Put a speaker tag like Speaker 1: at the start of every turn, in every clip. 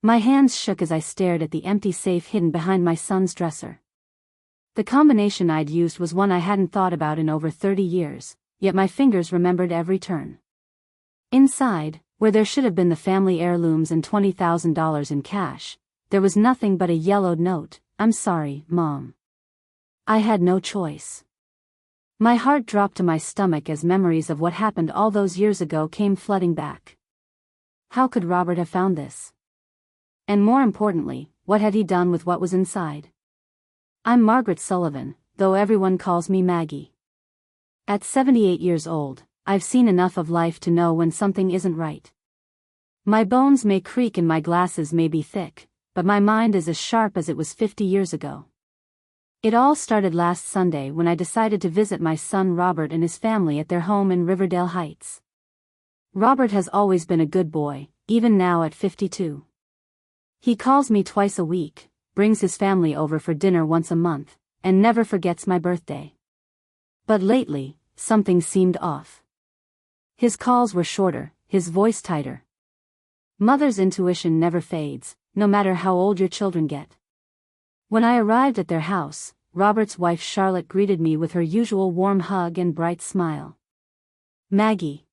Speaker 1: My hands shook as I stared at the empty safe hidden behind my son's dresser. The combination I'd used was one I hadn't thought about in over 30 years, yet my fingers remembered every turn. Inside, where there should have been the family heirlooms and $20,000 in cash, there was nothing but a yellowed note. "I'm sorry, Mom." I had no choice. My heart dropped to my stomach as memories of what happened all those years ago came flooding back. How could Robert have found this? And more importantly, what had he done with what was inside? I'm Margaret Sullivan, though everyone calls me Maggie. At 78 years old, I've seen enough of life to know when something isn't right. My bones may creak and my glasses may be thick, but my mind is as sharp as it was 50 years ago. It all started last Sunday when I decided to visit my son Robert and his family at their home in Riverdale Heights. Robert has always been a good boy, even now at 52. He calls me twice a week, brings his family over for dinner once a month, and never forgets my birthday. But lately, something seemed off. His calls were shorter, his voice tighter. Mother's intuition never fades, no matter how old your children get. When I arrived at their house, Robert's wife Charlotte greeted me with her usual warm hug and bright smile. "Maggie.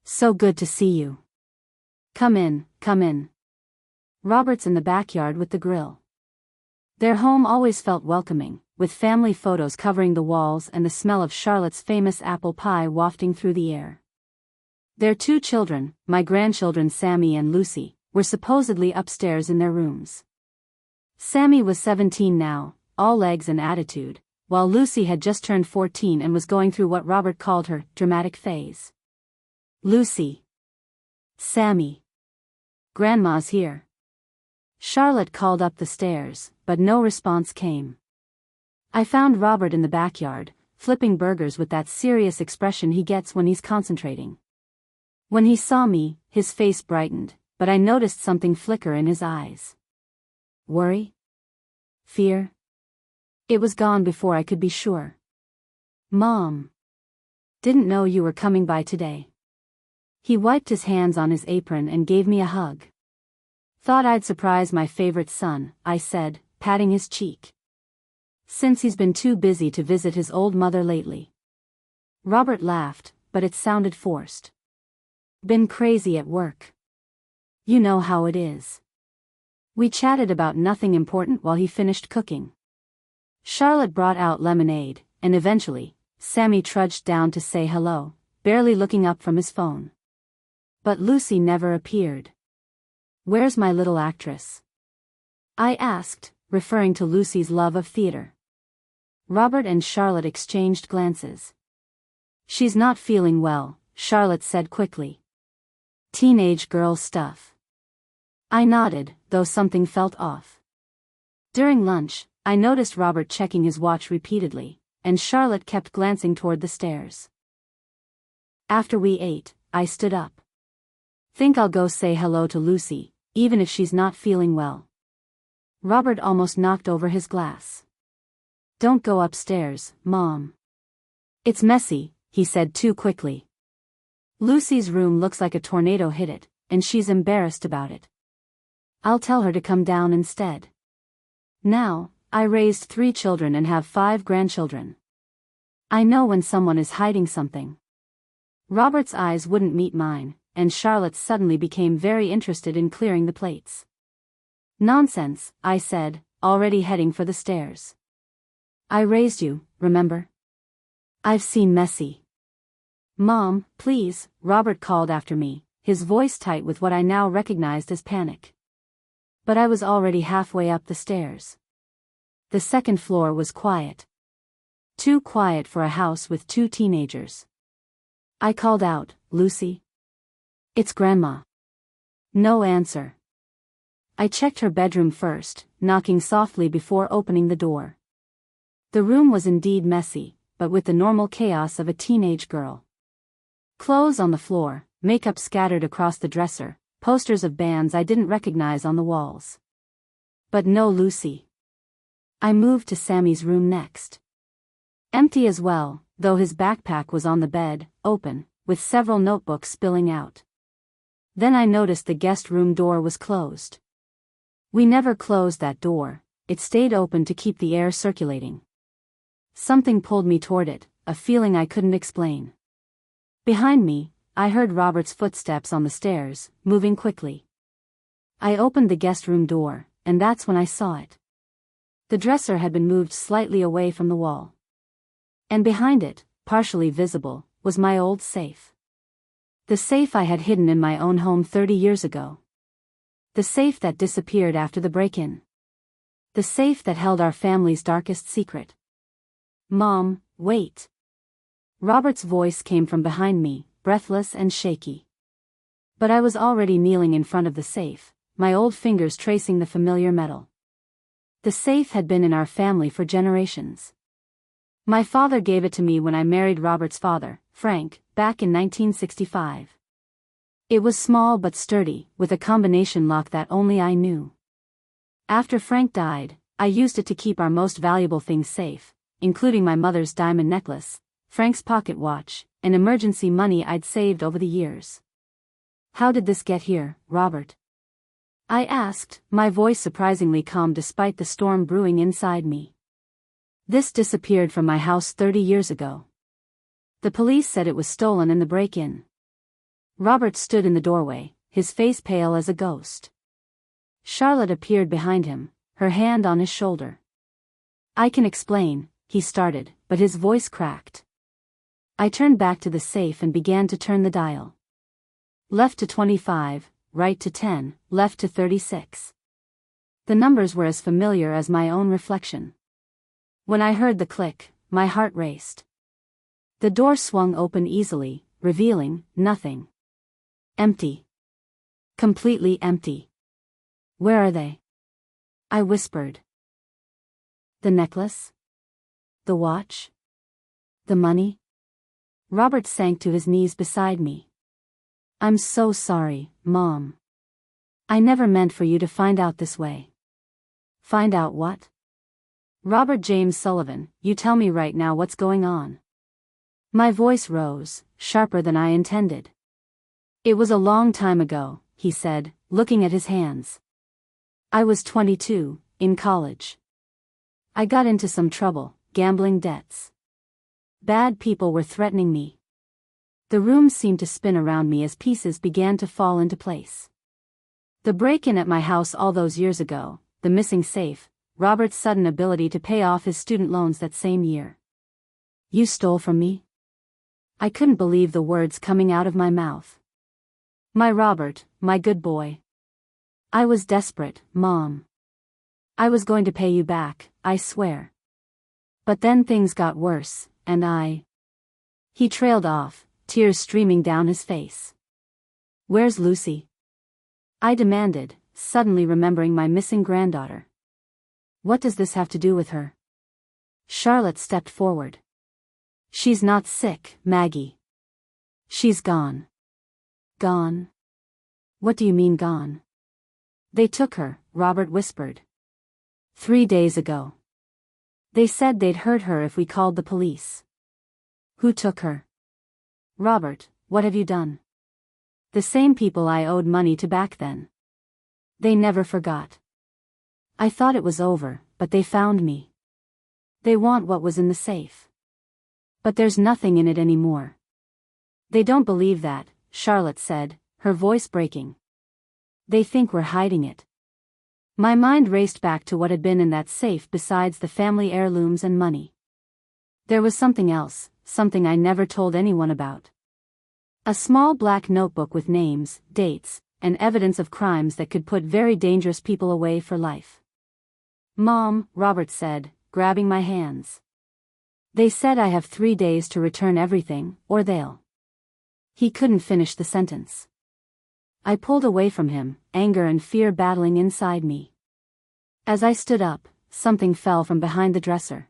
Speaker 1: So good to see you. Come in, come in." Robert's in the backyard with the grill. Their home always felt welcoming, with family photos covering the walls and the smell of Charlotte's famous apple pie wafting through the air. Their 2 children, my grandchildren Sammy and Lucy, were supposedly upstairs in their rooms. Sammy was 17 now, all legs and attitude, while Lucy had just turned 14 and was going through what Robert called her dramatic phase. "Lucy. Sammy. Grandma's here." Charlotte called up the stairs, but no response came. I found Robert in the backyard, flipping burgers with that serious expression he gets when he's concentrating. When he saw me, his face brightened, but I noticed something flicker in his eyes. Worry? Fear? It was gone before I could be sure. "Mom. Didn't know you were coming by today." He wiped his hands on his apron and gave me a hug. "Thought I'd surprise my favorite son," I said, patting his cheek. "Since he's been too busy to visit his old mother lately." Robert laughed, but it sounded forced. "Been crazy at work. You know how it is." We chatted about nothing important while he finished cooking. Charlotte brought out lemonade, and eventually, Sammy trudged down to say hello, barely looking up from his phone. But Lucy never appeared. "Where's my little actress?" I asked, referring to Lucy's love of theater. Robert and Charlotte exchanged glances. "She's not feeling well," Charlotte said quickly. "Teenage girl stuff." I nodded, though something felt off. During lunch, I noticed Robert checking his watch repeatedly, and Charlotte kept glancing toward the stairs. After we ate, I stood up. "Think I'll go say hello to Lucy, even if she's not feeling well." Robert almost knocked over his glass. "Don't go upstairs, Mom. It's messy," he said too quickly. "Lucy's room looks like a tornado hit it, and she's embarrassed about it. I'll tell her to come down instead." Now, I raised 3 children and have 5 grandchildren. I know when someone is hiding something. Robert's eyes wouldn't meet mine, and Charlotte suddenly became very interested in clearing the plates. "Nonsense," I said, already heading for the stairs. "I raised you, remember? I've seen messy." "Mom, please," Robert called after me, his voice tight with what I now recognized as panic. But I was already halfway up the stairs. The second floor was quiet. Too quiet for a house with 2 teenagers. I called out, "Lucy? It's Grandma." No answer. I checked her bedroom first, knocking softly before opening the door. The room was indeed messy, but with the normal chaos of a teenage girl. Clothes on the floor, makeup scattered across the dresser, posters of bands I didn't recognize on the walls. But no Lucy. I moved to Sammy's room next. Empty as well, though his backpack was on the bed, open, with several notebooks spilling out. Then I noticed the guest room door was closed. We never closed that door, it stayed open to keep the air circulating. Something pulled me toward it, a feeling I couldn't explain. Behind me, I heard Robert's footsteps on the stairs, moving quickly. I opened the guest room door, and that's when I saw it. The dresser had been moved slightly away from the wall. And behind it, partially visible, was my old safe. The safe I had hidden in my own home 30 years ago. The safe that disappeared after the break-in. The safe that held our family's darkest secret. Mom, wait. Robert's voice came from behind me, breathless and shaky. But I was already kneeling in front of the safe, my old fingers tracing the familiar metal. The safe had been in our family for generations. My father gave it to me when I married Robert's father, Frank, back in 1965. It was small but sturdy, with a combination lock that only I knew. After Frank died, I used it to keep our most valuable things safe, including my mother's diamond necklace, Frank's pocket watch, and emergency money I'd saved over the years. How did this get here, Robert? I asked, my voice surprisingly calm despite the storm brewing inside me. This disappeared from my house 30 years ago. The police said it was stolen in the break-in. Robert stood in the doorway, his face pale as a ghost. Charlotte appeared behind him, her hand on his shoulder. I can explain, he started, but his voice cracked. I turned back to the safe and began to turn the dial. Left to 25, right to 10, left to 36. The numbers were as familiar as my own reflection. When I heard the click, my heart raced. The door swung open easily, revealing nothing. Empty. Completely empty. Where are they? I whispered. The necklace? The watch? The money? Robert sank to his knees beside me. I'm so sorry, Mom. I never meant for you to find out this way. Find out what? Robert James Sullivan, you tell me right now what's going on. My voice rose, sharper than I intended. It was a long time ago, he said, looking at his hands. I was 22, in college. I got into some trouble, gambling debts. Bad people were threatening me. The room seemed to spin around me as pieces began to fall into place. The break-in at my house all those years ago, the missing safe, Robert's sudden ability to pay off his student loans that same year. You stole from me? I couldn't believe the words coming out of my mouth. My Robert, my good boy. I was desperate, Mom. I was going to pay you back, I swear. But then things got worse, and He trailed off, tears streaming down his face. Where's Lucy? I demanded, suddenly remembering my missing granddaughter. What does this have to do with her? Charlotte stepped forward. She's not sick, Maggie. She's gone. Gone? What do you mean gone? They took her, Robert whispered. 3 days ago. They said they'd hurt her if we called the police. Who took her? Robert, what have you done? The same people I owed money to back then. They never forgot. I thought it was over, but they found me. They want what was in the safe. But there's nothing in it anymore. They don't believe that, Charlotte said, her voice breaking. They think we're hiding it. My mind raced back to what had been in that safe besides the family heirlooms and money. There was something else, something I never told anyone about. A small black notebook with names, dates, and evidence of crimes that could put very dangerous people away for life. Mom, Robert said, grabbing my hands. They said I have 3 days to return everything, or they'll. He couldn't finish the sentence. I pulled away from him, anger and fear battling inside me. As I stood up, something fell from behind the dresser.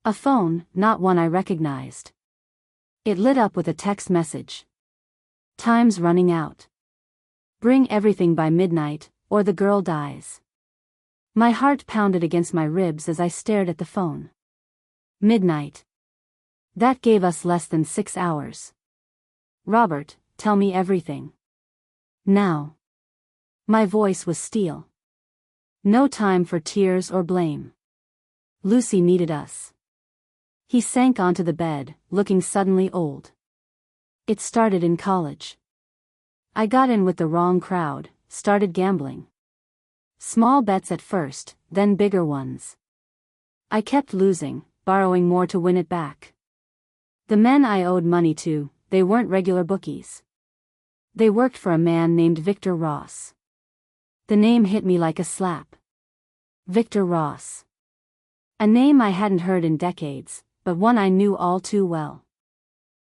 Speaker 1: A phone, not one I recognized. It lit up with a text message. Time's running out. Bring everything by midnight, or the girl dies. My heart pounded against my ribs as I stared at the phone. Midnight. That gave us less than 6 hours. Robert, tell me everything. Now. My voice was steel. No time for tears or blame. Lucy needed us. He sank onto the bed, looking suddenly old. It started in college. I got in with the wrong crowd, started gambling. Small bets at first, then bigger ones. I kept losing, borrowing more to win it back. The men I owed money to, they weren't regular bookies. They worked for a man named Victor Ross. The name hit me like a slap. Victor Ross. A name I hadn't heard in decades, but one I knew all too well.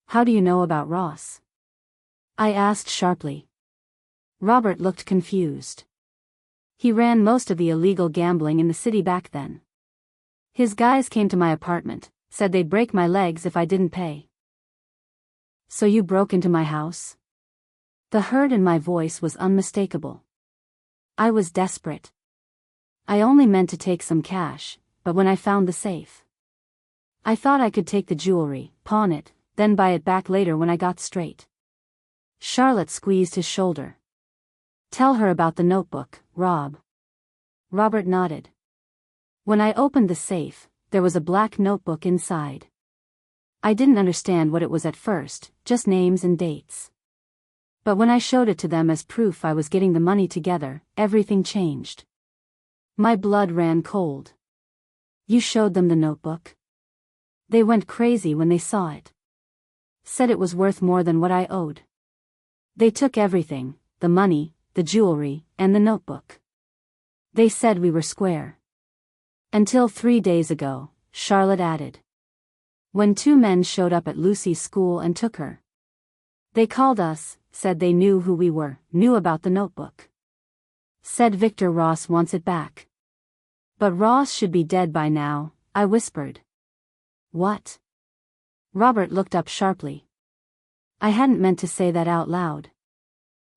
Speaker 1: How do you know about Ross? I asked sharply. Robert looked confused. He ran most of the illegal gambling in the city back then. His guys came to my apartment, said they'd break my legs if I didn't pay. So you broke into my house? The hurt in my voice was unmistakable. I was desperate. I only meant to take some cash, but when I found the safe, I thought I could take the jewelry, pawn it, then buy it back later when I got straight. Charlotte squeezed his shoulder. Tell her about the notebook, Rob. Robert nodded. When I opened the safe, there was a black notebook inside. I didn't understand what it was at first, just names and dates. But when I showed it to them as proof I was getting the money together, everything changed. My blood ran cold. You showed them the notebook? They went crazy when they saw it. Said it was worth more than what I owed. They took everything, the money, the jewelry, and the notebook. They said we were square. Until 3 days ago, Charlotte added. When 2 men showed up at Lucy's school and took her. They called us, said they knew who we were, knew about the notebook. Said Victor Ross wants it back. But Ross should be dead by now, I whispered. What? Robert looked up sharply. I hadn't meant to say that out loud.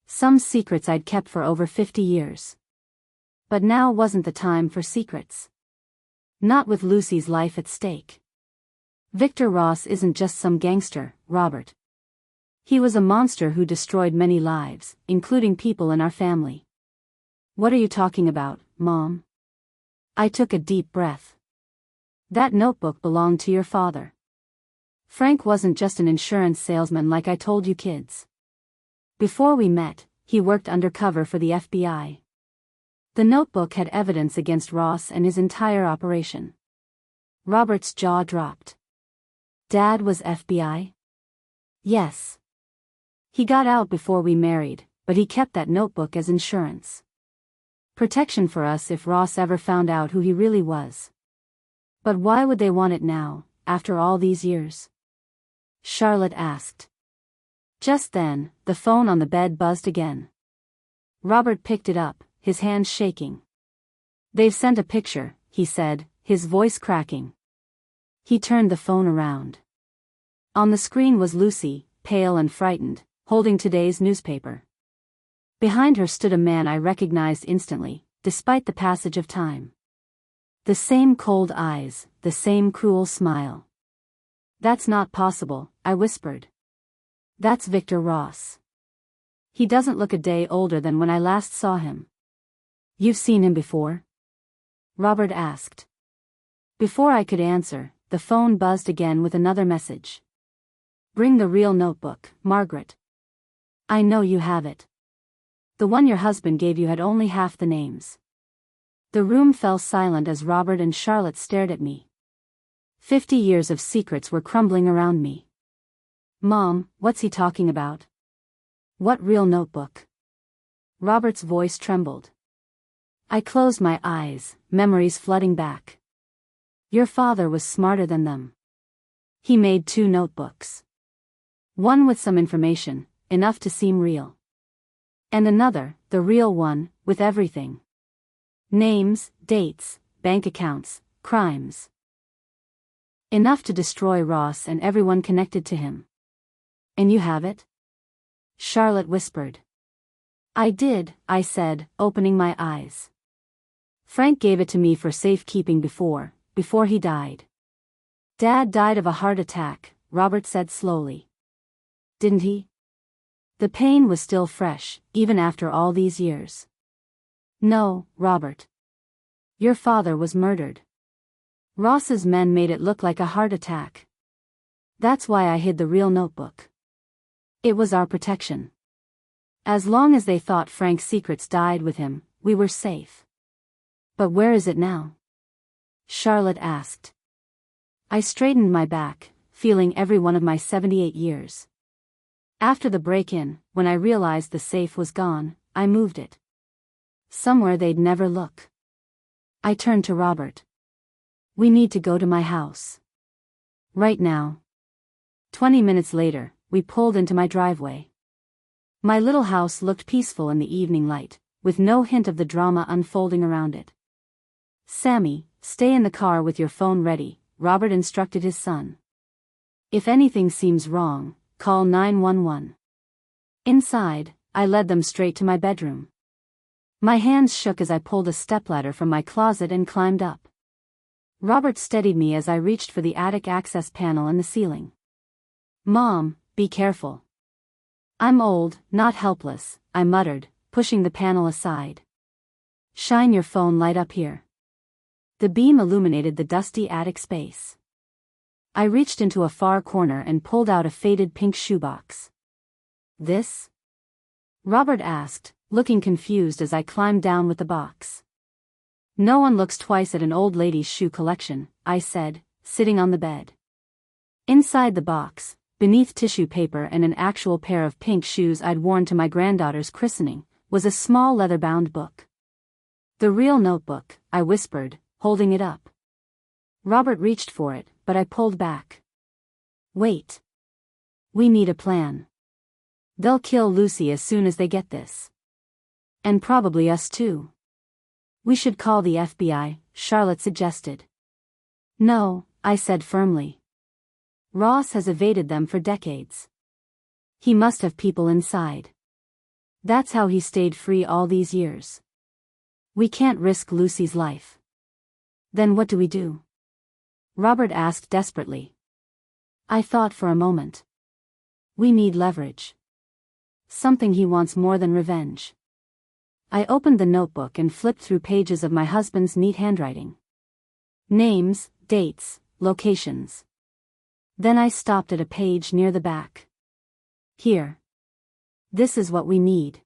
Speaker 1: Some secrets I'd kept for over 50 years. But now wasn't the time for secrets. Not with Lucy's life at stake. Victor Ross isn't just some gangster, Robert. He was a monster who destroyed many lives, including people in our family. What are you talking about, Mom? I took a deep breath. That notebook belonged to your father. Frank wasn't just an insurance salesman like I told you kids. Before we met, he worked undercover for the FBI. The notebook had evidence against Ross and his entire operation. Robert's jaw dropped. Dad was FBI? Yes. He got out before we married, but he kept that notebook as insurance. Protection for us if Ross ever found out who he really was. But why would they want it now, after all these years? Charlotte asked. Just then, the phone on the bed buzzed again. Robert picked it up, his hands shaking. They've sent a picture, he said, his voice cracking. He turned the phone around. On the screen was Lucy, pale and frightened, holding today's newspaper. Behind her stood a man I recognized instantly, despite the passage of time. The same cold eyes, the same cruel smile. That's not possible, I whispered. That's Victor Ross. He doesn't look a day older than when I last saw him. You've seen him before? Robert asked. Before I could answer, the phone buzzed again with another message. Bring the real notebook, Margaret. I know you have it. The one your husband gave you had only half the names. The room fell silent as Robert and Charlotte stared at me. 50 years of secrets were crumbling around me. Mom, what's he talking about? What real notebook? Robert's voice trembled. I closed my eyes, memories flooding back. Your father was smarter than them. He made 2 notebooks. One with some information, enough to seem real. And another, the real one, with everything. Names, dates, bank accounts, crimes. Enough to destroy Ross and everyone connected to him. And you have it? Charlotte whispered. I did, I said, opening my eyes. Frank gave it to me for safekeeping before he died. Dad died of a heart attack, Robert said slowly. Didn't he? The pain was still fresh, even after all these years. No, Robert. Your father was murdered. Ross's men made it look like a heart attack. That's why I hid the real notebook. It was our protection. As long as they thought Frank's secrets died with him, we were safe. But where is it now? Charlotte asked. I straightened my back, feeling every one of my 78 years. After the break-in, when I realized the safe was gone, I moved it. Somewhere they'd never look. I turned to Robert. We need to go to my house. Right now. 20 minutes later, we pulled into my driveway. My little house looked peaceful in the evening light, with no hint of the drama unfolding around it. Sammy, stay in the car with your phone ready, Robert instructed his son. If anything seems wrong, call 911. Inside, I led them straight to my bedroom. My hands shook as I pulled a stepladder from my closet and climbed up. Robert steadied me as I reached for the attic access panel in the ceiling. Mom, be careful. I'm old, not helpless, I muttered, pushing the panel aside. Shine your phone light up here. The beam illuminated the dusty attic space. I reached into a far corner and pulled out a faded pink shoebox. This? Robert asked, looking confused as I climbed down with the box. No one looks twice at an old lady's shoe collection, I said, sitting on the bed. Inside the box, beneath tissue paper and an actual pair of pink shoes I'd worn to my granddaughter's christening, was a small leather-bound book. The real notebook, I whispered, holding it up. Robert reached for it, but I pulled back. Wait. We need a plan. They'll kill Lucy as soon as they get this. And probably us too. We should call the FBI, Charlotte suggested. No, I said firmly. Ross has evaded them for decades. He must have people inside. That's how he stayed free all these years. We can't risk Lucy's life. Then what do we do? Robert asked desperately. I thought for a moment. We need leverage. Something he wants more than revenge. I opened the notebook and flipped through pages of my husband's neat handwriting. Names, dates, locations. Then I stopped at a page near the back. Here. This is what we need.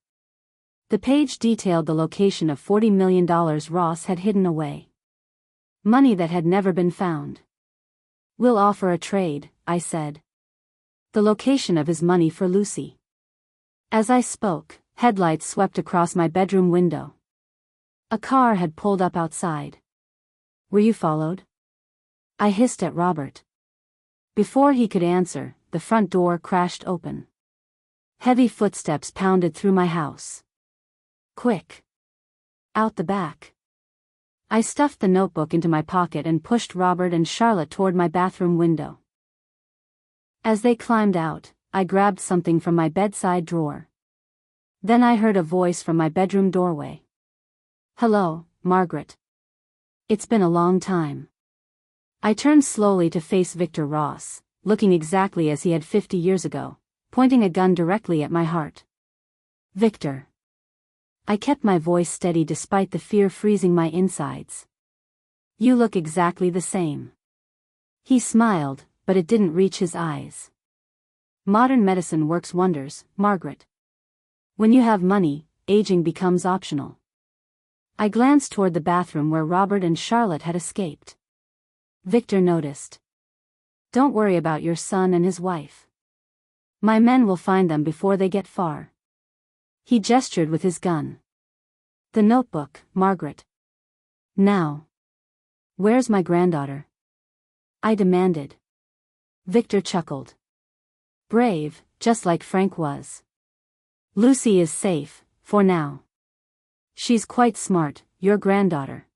Speaker 1: The page detailed the location of $40 million Ross had hidden away. Money that had never been found. We'll offer a trade, I said. The location of his money for Lucy. As I spoke, headlights swept across my bedroom window. A car had pulled up outside. Were you followed? I hissed at Robert. Before he could answer, the front door crashed open. Heavy footsteps pounded through my house. Quick. Out the back. I stuffed the notebook into my pocket and pushed Robert and Charlotte toward my bathroom window. As they climbed out, I grabbed something from my bedside drawer. Then I heard a voice from my bedroom doorway. Hello, Margaret. It's been a long time. I turned slowly to face Victor Ross, looking exactly as he had 50 years ago, pointing a gun directly at my heart. Victor. I kept my voice steady despite the fear freezing my insides. You look exactly the same. He smiled, but it didn't reach his eyes. Modern medicine works wonders, Margaret. When you have money, aging becomes optional. I glanced toward the bathroom where Robert and Charlotte had escaped. Victor noticed. Don't worry about your son and his wife. My men will find them before they get far. He gestured with his gun. The notebook, Margaret. Now. Where's my granddaughter? I demanded. Victor chuckled. Brave, just like Frank was. Lucy is safe, for now. She's quite smart, your granddaughter.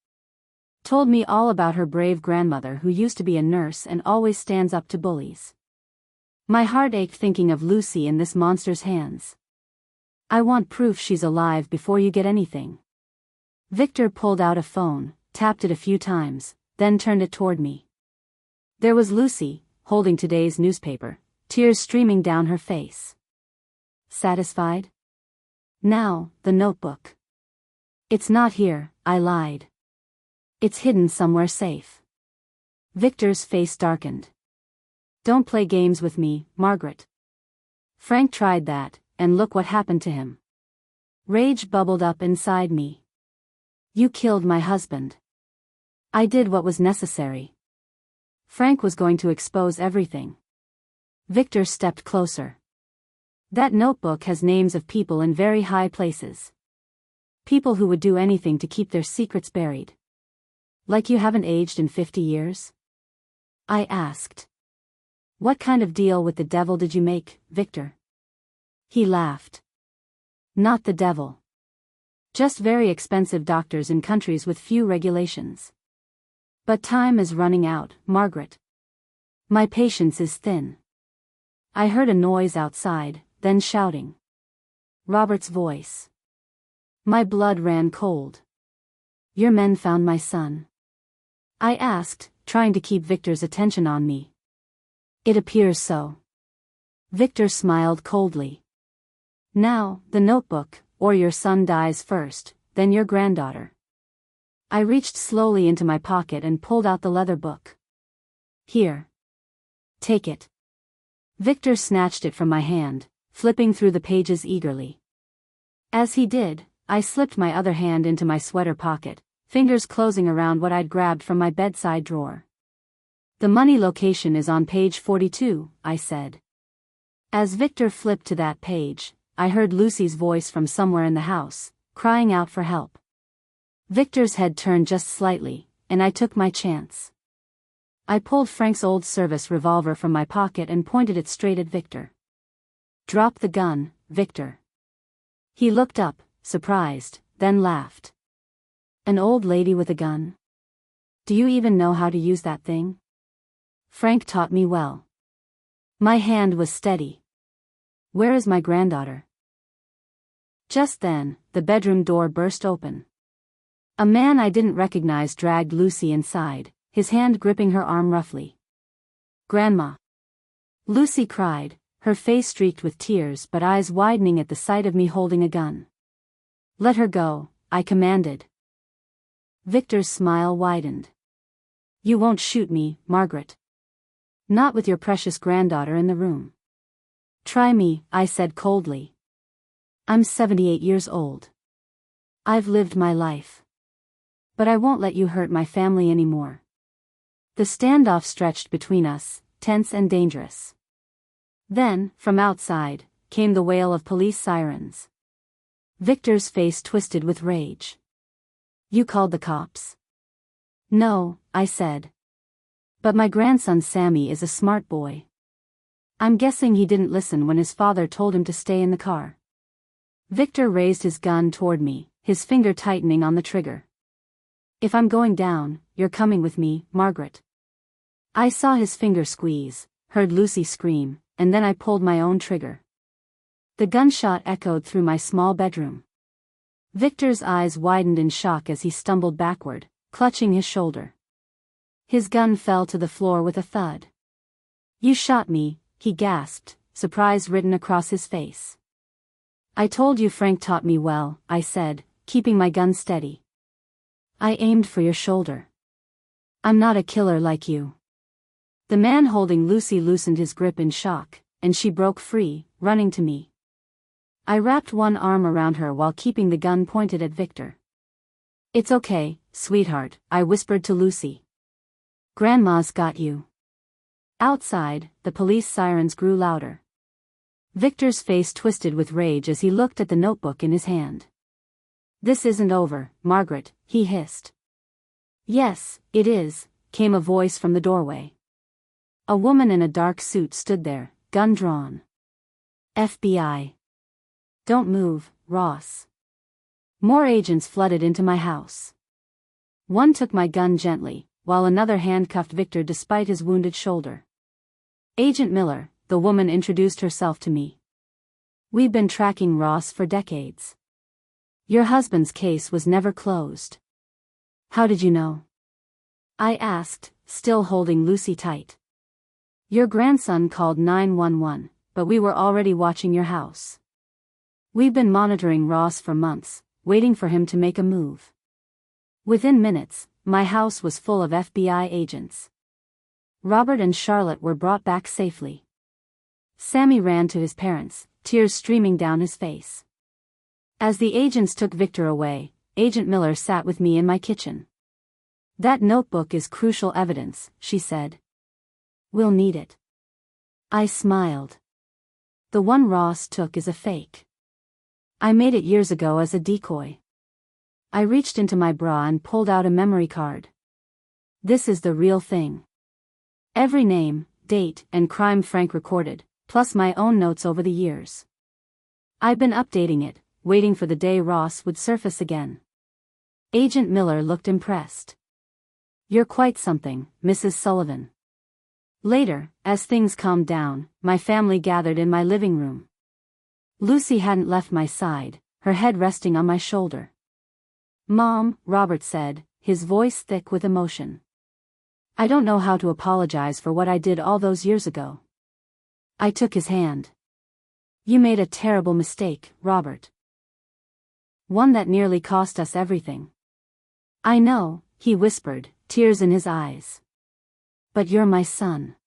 Speaker 1: Told me all about her brave grandmother who used to be a nurse and always stands up to bullies. My heart ached thinking of Lucy in this monster's hands. I want proof she's alive before you get anything. Victor pulled out a phone, tapped it a few times, then turned it toward me. There was Lucy, holding today's newspaper, tears streaming down her face. Satisfied? Now, the notebook. It's not here, I lied. It's hidden somewhere safe. Victor's face darkened. Don't play games with me, Margaret. Frank tried that, and look what happened to him. Rage bubbled up inside me. You killed my husband. I did what was necessary. Frank was going to expose everything. Victor stepped closer. That notebook has names of people in very high places. People who would do anything to keep their secrets buried. Like you haven't aged in 50 years? I asked. What kind of deal with the devil did you make, Victor? He laughed. Not the devil. Just very expensive doctors in countries with few regulations. But time is running out, Margaret. My patience is thin. I heard a noise outside, then shouting. Robert's voice. My blood ran cold. Your men found my son? I asked, trying to keep Victor's attention on me. It appears so. Victor smiled coldly. Now, the notebook, or your son dies first, then your granddaughter. I reached slowly into my pocket and pulled out the leather book. Here. Take it. Victor snatched it from my hand, flipping through the pages eagerly. As he did, I slipped my other hand into my sweater pocket, fingers closing around what I'd grabbed from my bedside drawer. The money location is on page 42, I said. As Victor flipped to that page, I heard Lucy's voice from somewhere in the house, crying out for help. Victor's head turned just slightly, and I took my chance. I pulled Frank's old service revolver from my pocket and pointed it straight at Victor. Drop the gun, Victor. He looked up, surprised, then laughed. An old lady with a gun? Do you even know how to use that thing? Frank taught me well. My hand was steady. Where is my granddaughter? Just then, the bedroom door burst open. A man I didn't recognize dragged Lucy inside, his hand gripping her arm roughly. Grandma! Lucy cried, her face streaked with tears but eyes widening at the sight of me holding a gun. Let her go, I commanded. Victor's smile widened. You won't shoot me, Margaret. Not with your precious granddaughter in the room. Try me, I said coldly. I'm 78 years old. I've lived my life. But I won't let you hurt my family anymore. The standoff stretched between us, tense and dangerous. Then, from outside, came the wail of police sirens. Victor's face twisted with rage. You called the cops? No, I said. But my grandson Sammy is a smart boy. I'm guessing he didn't listen when his father told him to stay in the car. Victor raised his gun toward me, his finger tightening on the trigger. If I'm going down, you're coming with me, Margaret. I saw his finger squeeze, heard Lucy scream, and then I pulled my own trigger. The gunshot echoed through my small bedroom. Victor's eyes widened in shock as he stumbled backward, clutching his shoulder. His gun fell to the floor with a thud. You shot me, he gasped, surprise written across his face. I told you Frank taught me well, I said, keeping my gun steady. I aimed for your shoulder. I'm not a killer like you. The man holding Lucy loosened his grip in shock, and she broke free, running to me. I wrapped one arm around her while keeping the gun pointed at Victor. It's okay, sweetheart, I whispered to Lucy. Grandma's got you. Outside, the police sirens grew louder. Victor's face twisted with rage as he looked at the notebook in his hand. This isn't over, Margaret, he hissed. Yes, it is, came a voice from the doorway. A woman in a dark suit stood there, gun drawn. FBI. Don't move, Ross. More agents flooded into my house. One took my gun gently, while another handcuffed Victor despite his wounded shoulder. Agent Miller, the woman introduced herself to me. We've been tracking Ross for decades. Your husband's case was never closed. How did you know? I asked, still holding Lucy tight. Your grandson called 911, but we were already watching your house. We've been monitoring Ross for months, waiting for him to make a move. Within minutes, my house was full of FBI agents. Robert and Charlotte were brought back safely. Sammy ran to his parents, tears streaming down his face. As the agents took Victor away, Agent Miller sat with me in my kitchen. "That notebook is crucial evidence," she said. "We'll need it." I smiled. "The one Ross took is a fake. I made it years ago as a decoy." I reached into my bra and pulled out a memory card. "This is the real thing. Every name, date, and crime Frank recorded, plus my own notes over the years. I've been updating it, waiting for the day Ross would surface again." Agent Miller looked impressed. "You're quite something, Mrs. Sullivan." Later, as things calmed down, my family gathered in my living room. Lucy hadn't left my side, her head resting on my shoulder. "Mom," Robert said, his voice thick with emotion. "I don't know how to apologize for what I did all those years ago." I took his hand. "You made a terrible mistake, Robert. One that nearly cost us everything." "I know," he whispered, tears in his eyes. "But you're my son.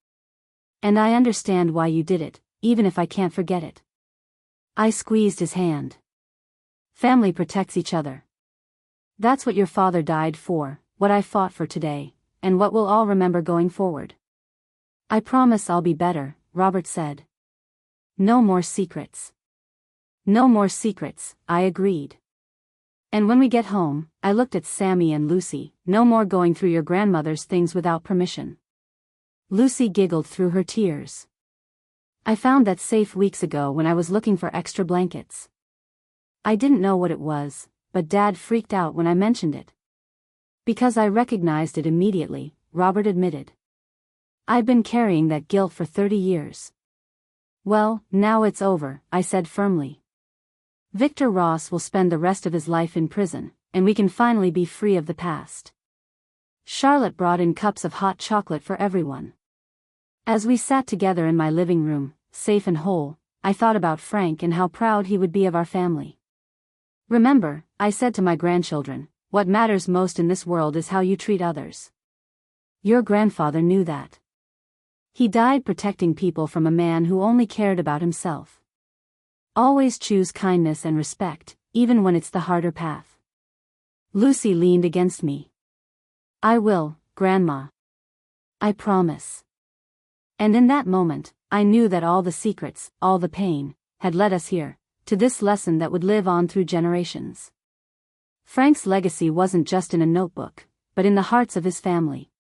Speaker 1: And I understand why you did it, even if I can't forget it." I squeezed his hand. "Family protects each other. That's what your father died for, what I fought for today, and what we'll all remember going forward." "I promise I'll be better," Robert said. "No more secrets." "No more secrets," I agreed. "And when we get home," I looked at Sammy and Lucy, "no more going through your grandmother's things without permission." Lucy giggled through her tears. "I found that safe weeks ago when I was looking for extra blankets. I didn't know what it was, but Dad freaked out when I mentioned it." "Because I recognized it immediately," Robert admitted. "I've been carrying that guilt for 30 years. "Well, now it's over," I said firmly. "Victor Ross will spend the rest of his life in prison, and we can finally be free of the past." Charlotte brought in cups of hot chocolate for everyone. As we sat together in my living room, safe and whole, I thought about Frank and how proud he would be of our family. "Remember," I said to my grandchildren, "what matters most in this world is how you treat others. Your grandfather knew that. He died protecting people from a man who only cared about himself. Always choose kindness and respect, even when it's the harder path." Lucy leaned against me. "I will, Grandma. I promise." And in that moment, I knew that all the secrets, all the pain, had led us here, to this lesson that would live on through generations. Frank's legacy wasn't just in a notebook, but in the hearts of his family.